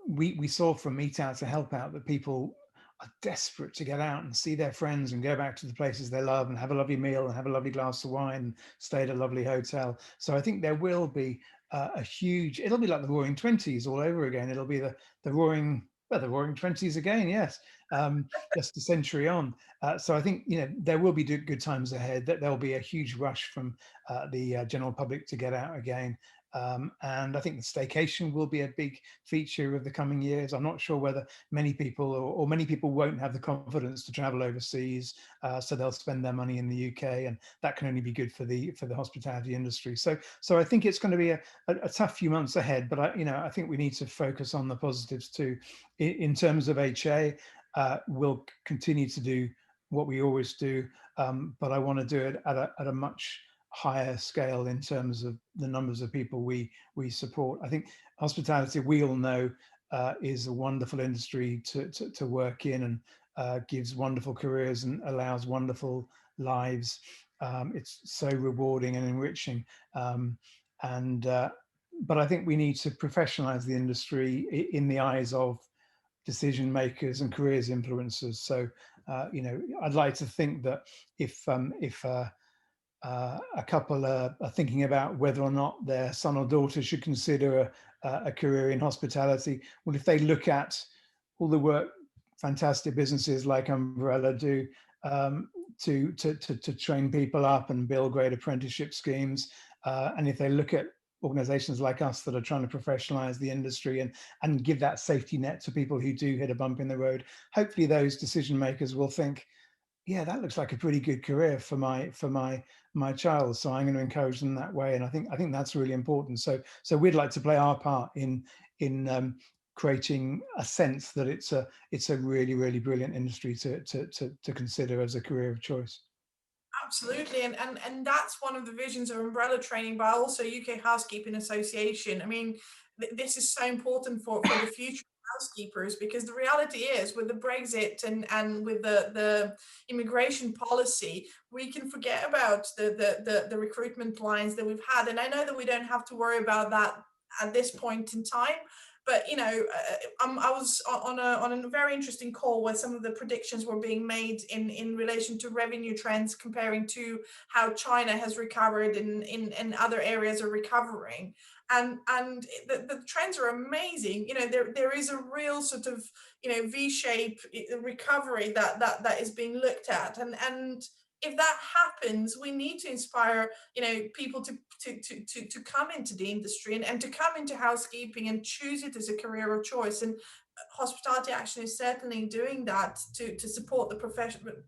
we saw from Eat Out to Help Out that people are desperate to get out and see their friends and go back to the places they love and have a lovely meal and have a lovely glass of wine and stay at a lovely hotel. So I think there will be a huge, it'll be like the Roaring Twenties all over again. It'll be the Roaring 20s again, yes, just a century on. So I think, you know, there will be good times ahead, that there'll be a huge rush from the general public to get out again. And I think the staycation will be a big feature of the coming years. I'm not sure whether many people or many people won't have the confidence to travel overseas, so they'll spend their money in the UK, and that can only be good for the hospitality industry. So I think it's going to be a tough few months ahead, but I think we need to focus on the positives too. In terms of HA, we'll continue to do what we always do, but I want to do it at a much higher scale in terms of the numbers of people we support. I think hospitality, we all know, is a wonderful industry to work in, and gives wonderful careers and allows wonderful lives. It's so rewarding and enriching. But I think we need to professionalize the industry in the eyes of decision makers and careers influencers. So, I'd like to think that if a couple are thinking about whether or not their son or daughter should consider a career in hospitality. Well, if they look at all the work fantastic businesses like Umbrella do to train people up and build great apprenticeship schemes, and if they look at organizations like us that are trying to professionalize the industry and give that safety net to people who do hit a bump in the road, hopefully those decision makers will think, yeah, that looks like a pretty good career for my child. So I'm going to encourage them that way, and I think that's really important. So we'd like to play our part in creating a sense that it's a really brilliant industry to consider as a career of choice. Absolutely, and that's one of the visions of umbrella training, but also UK Housekeeping Association. I mean, this is so important for the future of housekeepers, because the reality is, with the Brexit and with the immigration policy, we can forget about the recruitment lines that we've had. And I know that we don't have to worry about that at this point in time. But you know, I was on a very interesting call where some of the predictions were being made in relation to revenue trends, comparing to how China has recovered and other areas are recovering, and the trends are amazing. You know, there is a real sort of, you know, V-shape recovery that is being looked at, and if that happens, we need to inspire, you know, people to come into the industry and to come into housekeeping and choose it as a career of choice. And Hospitality Action is certainly doing that to support the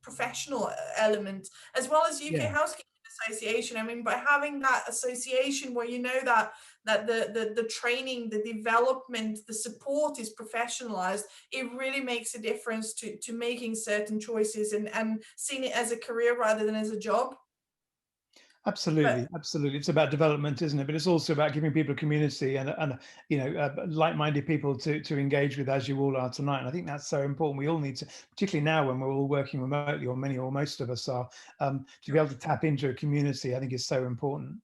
professional element, as well as UK Yeah. Housekeeping Association. I mean, by having that association where you know that the training, the development, the support is professionalized, it really makes a difference to making certain choices and seeing it as a career rather than as a job. Absolutely, absolutely. It's about development, isn't it? But it's also about giving people a community and you know, like-minded people to engage with, as you all are tonight. And I think that's so important. We all need to, particularly now when we're all working remotely, or many or most of us are, to be able to tap into a community, I think is so important.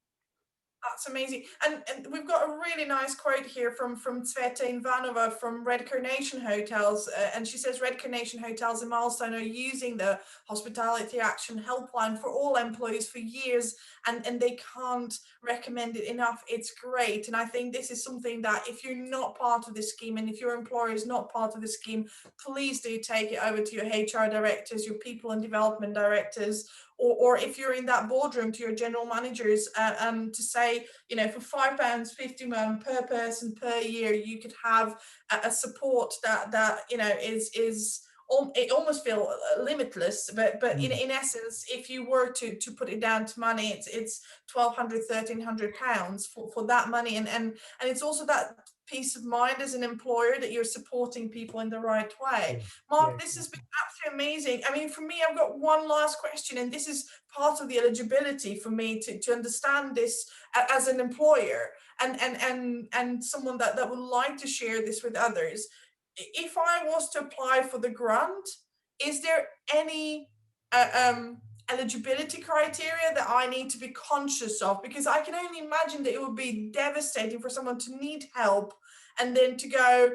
That's amazing. And we've got a really nice quote here from Tsveta Ivanova from Red Carnation Hotels. And she says, Red Carnation Hotels in Milestone are using the Hospitality Action Helpline for all employees for years, and they can't recommend it enough. It's great. And I think this is something that if you're not part of this scheme, and if your employer is not part of the scheme, please do take it over to your HR directors, your people and development directors, or if you're in that boardroom, to your general managers, to say, you know, for £5.50 per person per year, you could have a support that you know is it almost feel limitless, but in essence, if you were to put it down to money, it's £1,200, £1,300 for that money, and it's also that peace of mind as an employer that you're supporting people in the right way. Mark, this has been absolutely amazing. I mean, for me, I've got one last question, and this is part of the eligibility for me to understand this as an employer and someone that would like to share this with others. If I was to apply for the grant, is there any eligibility criteria that I need to be conscious of? Because I can only imagine that it would be devastating for someone to need help and then to go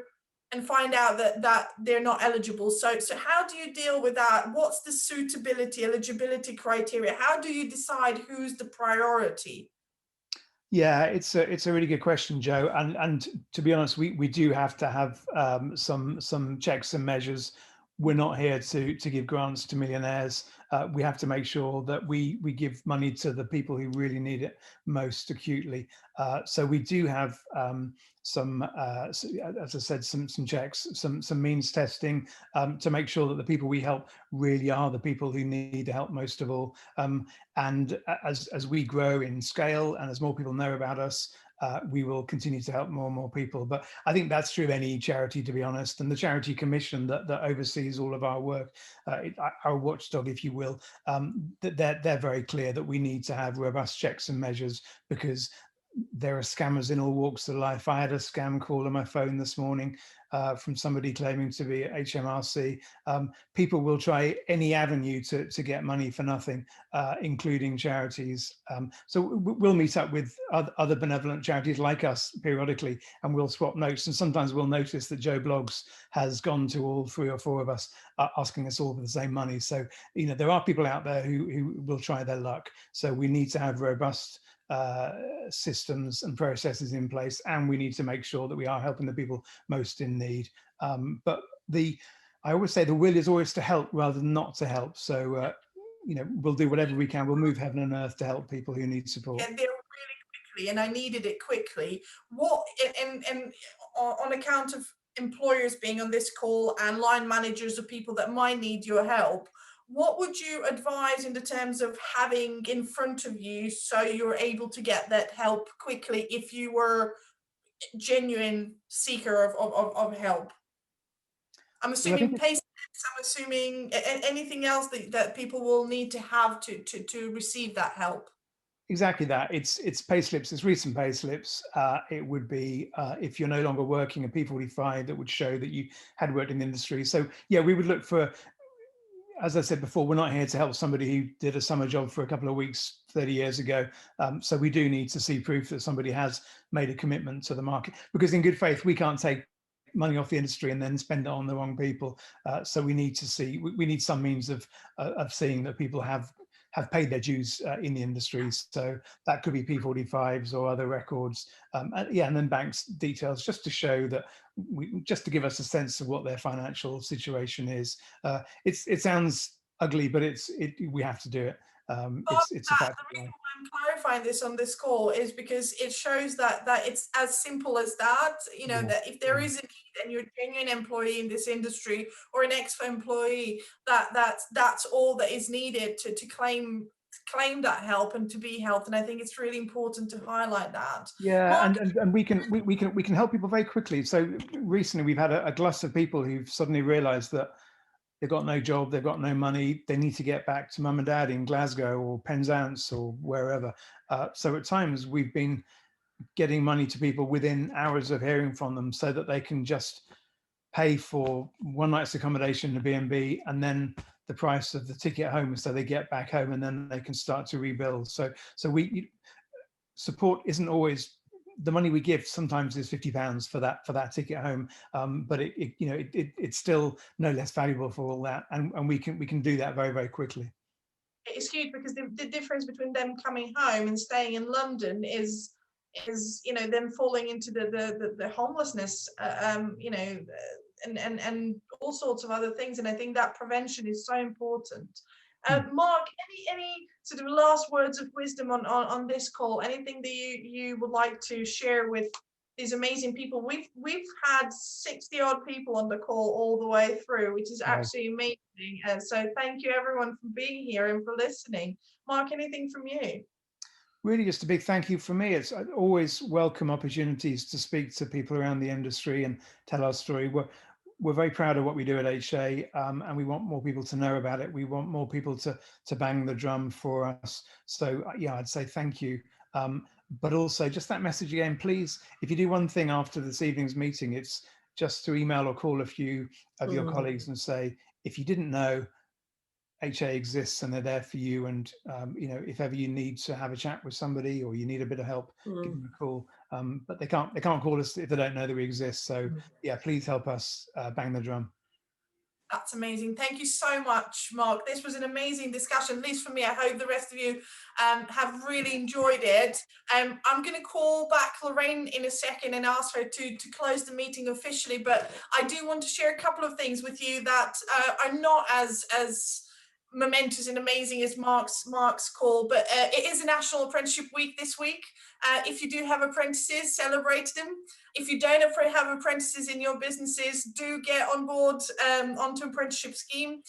and find out that they're not eligible. So how do you deal with that? What's the suitability, eligibility criteria? How do you decide who's the priority? Yeah, it's a really good question, Joe. And to be honest, we do have to have some checks and measures. We're not here to give grants to millionaires. We have to make sure that we give money to the people who really need it most acutely. So we do have some, as I said, some checks, some means testing to make sure that the people we help really are the people who need the help most of all. And as we grow in scale and as more people know about us, we will continue to help more and more people. But I think that's true of any charity, to be honest. And the Charity Commission that oversees all of our work, our watchdog, if you will, they're very clear that we need to have robust checks and measures, because there are scammers in all walks of life. I had a scam call on my phone this morning from somebody claiming to be HMRC. People will try any avenue to get money for nothing, including charities. So we'll meet up with other benevolent charities like us periodically, and we'll swap notes. And sometimes we'll notice that Joe Blogs has gone to all 3 or 4 of us, asking us all for the same money. So, you know, there are people out there who will try their luck. So we need to have robust systems and processes in place, and we need to make sure that we are helping the people most in need. But I always say the will is always to help rather than not to help. So you know, we'll do whatever we can. We'll move heaven and earth to help people who need support. And they're really quickly, and I needed it quickly. What and on account of employers being on this call and line managers or people that might need your help, what would you advise in the terms of having in front of you so you're able to get that help quickly if you were a genuine seeker of help? I'm assuming pay slips, I'm assuming anything else that people will need to have to receive that help. Exactly that. It's pay slips, it's recent pay slips. It would be if you're no longer working, a P45 that would show that you had worked in the industry. So yeah, we would look for, as I said before, we're not here to help somebody who did a summer job for a couple of weeks 30 years ago. So we do need to see proof that somebody has made a commitment to the market, because in good faith, we can't take money off the industry and then spend it on the wrong people. So we need to see, we need some means of seeing that people have paid their dues in the industry. So that could be P45s or other records. Yeah, and then banks details, just to show that, just to give us a sense of what their financial situation is. It sounds ugly, but we have to do it. It's a fact. The reason why I'm clarifying this on this call is because it shows that it's as simple as that. You know, that if there is a need and you're a genuine employee in this industry or an ex-employee, that's all that is needed to claim that help and to be helped. And I think it's really important to highlight that. Yeah, Mark, and we can help people very quickly. So recently we've had a glut of people who've suddenly realised that they've got no job, they've got no money, they need to get back to mum and dad in Glasgow or Penzance or wherever. So at times we've been getting money to people within hours of hearing from them, so that they can just pay for one night's accommodation in a B&B and then the price of the ticket home, so they get back home and then they can start to rebuild. So support isn't always, the money we give sometimes is £50 for that ticket home, but it's still no less valuable for all that, and we can do that very, very quickly. It's huge, because the difference between them coming home and staying in London is them falling into the homelessness, and all sorts of other things. And I think that prevention is so important. Mark, any sort of last words of wisdom on this call? Anything that you would like to share with these amazing people? We've had 60 odd people on the call all the way through, which is absolutely amazing. So thank you everyone for being here and for listening. Mark, anything from you? Really, just a big thank you from me. It's always welcome opportunities to speak to people around the industry and tell our story. We're very proud of what we do at HA, and we want more people to know about it. We want more people to bang the drum for us. So yeah, I'd say thank you. But also just that message again, please, if you do one thing after this evening's meeting, it's just to email or call a few of your colleagues and say, if you didn't know, HA exists and they're there for you. And if ever you need to have a chat with somebody or you need a bit of help, give them a call. But they can't call us if they don't know that we exist. So yeah, please help us bang the drum. That's amazing. Thank you so much, Mark. This was an amazing discussion, at least for me. I hope the rest of you have really enjoyed it. I'm going to call back Lorraine in a second and ask her to close the meeting officially. But I do want to share a couple of things with you that are not as momentous and amazing as Mark's call, but it is a National Apprenticeship Week this week. If you do have apprentices, celebrate them. If you don't have apprentices in your businesses, do get on board onto apprenticeship scheme.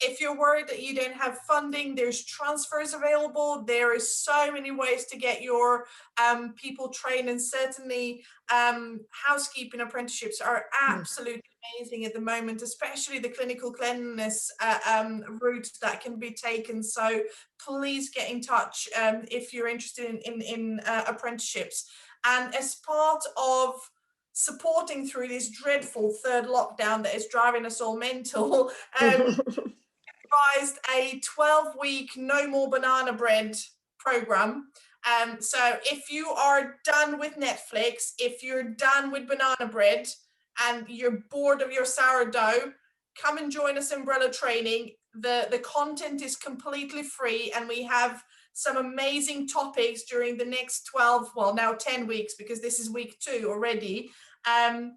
If you're worried that you don't have funding, there's transfers available. There is so many ways to get your people trained, and certainly housekeeping apprenticeships are absolutely amazing at the moment, especially the clinical cleanliness route that can be taken. So please get in touch if you're interested in apprenticeships. And as part of supporting through this dreadful third lockdown that is driving us all mental, devised a 12-week no more banana bread program. So if you are done with Netflix, if you're done with banana bread and you're bored of your sourdough, come and join us umbrella training. The content is completely free, and we have some amazing topics during the next 12, well, now 10 weeks, because this is week 2 already. And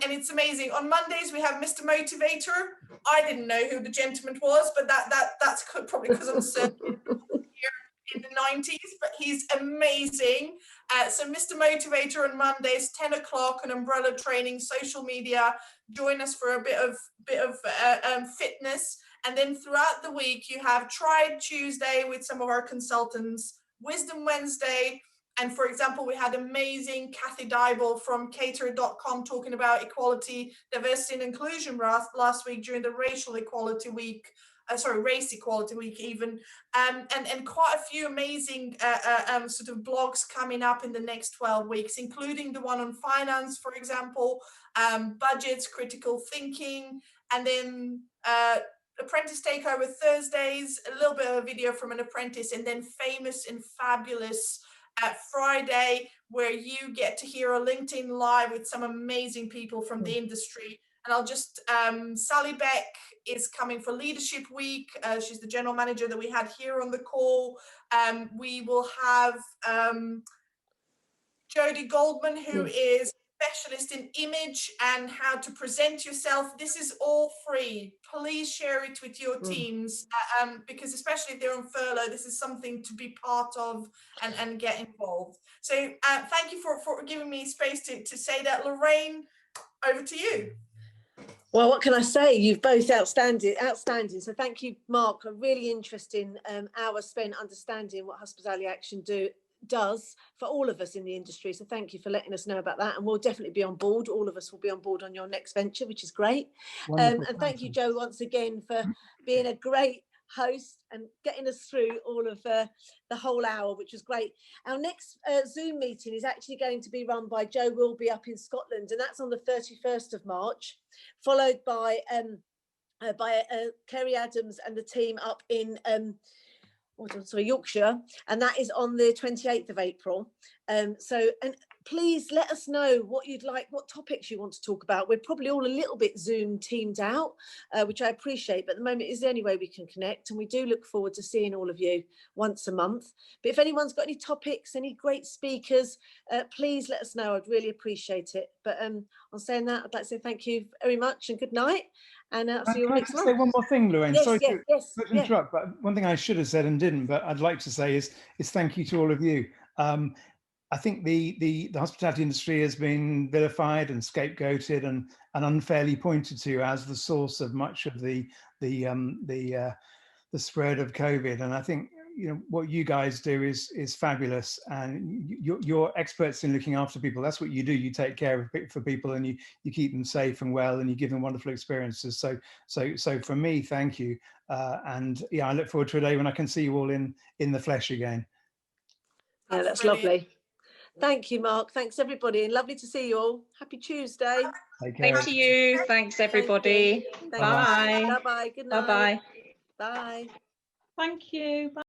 it's amazing. On Mondays we have Mr. Motivator. I didn't know who the gentleman was, but that's probably because I'm serving here in the 90s, but he's amazing. So Mr. Motivator on Mondays, 10 o'clock, on umbrella training, social media. Join us for a bit of fitness. And then throughout the week, you have Tried Tuesday with some of our consultants, Wisdom Wednesday. And for example, we had amazing Kathy Dybel from cater.com talking about equality, diversity and inclusion last week during the racial equality week, race equality week even. And quite a few amazing sort of blogs coming up in the next 12 weeks, including the one on finance, for example, budgets, critical thinking, and then apprentice takeover Thursdays, a little bit of a video from an apprentice, and then famous and fabulous Friday, where you get to hear a LinkedIn Live with some amazing people from the industry. And I'll just, Sally Beck is coming for Leadership Week. She's the general manager that we had here on the call. We will have Jodie Goldman, who is specialist in image and how to present yourself. This is all free. Please share it with your teams, because especially if they're on furlough, this is something to be part of and get involved. So thank you for giving me space to say that. Lorraine, over to you. Well, what can I say? You've both outstanding. So thank you, Mark. A really interesting hour spent understanding what Hospitality Action does for all of us in the industry. So thank you for letting us know about that, and we'll definitely be on board. All of us will be on board on your next venture, which is great. And thank you, Joe, once again for being a great host and getting us through all of the whole hour, which was great. Our next Zoom meeting is actually going to be run by Joe. Will be up in Scotland, and that's on the 31st of March, followed by Kerry Adams and the team up in Yorkshire, and that is on the 28th of April. And please let us know what you'd like, what topics you want to talk about. We're probably all a little bit Zoom teamed out, which I appreciate, but at the moment is the only way we can connect, and we do look forward to seeing all of you once a month. But if anyone's got any topics, any great speakers, please let us know. I'd really appreciate it. But on saying that, I'd like to say thank you very much and good night. And I'll see you all next month. Say one more thing, Lorraine. Yes, Sorry yes, to interrupt, but one thing I should have said and didn't, but I'd like to say is thank you to all of you. I think the hospitality industry has been vilified and scapegoated and unfairly pointed to as the source of much of the spread of COVID. And I think what you guys do is fabulous, and you're experts in looking after people. That's what you do. You take care of people, and you keep them safe and well, and you give them wonderful experiences. So for me, thank you. And yeah, I look forward to a day when I can see you all in the flesh again. Yeah, that's lovely. Thank you, Mark. Thanks, everybody. And lovely to see you all. Happy Tuesday. Same to you. Thanks, everybody. Thank you. Bye. Bye-bye. Good night. Bye-bye. Bye. Thank you. Bye.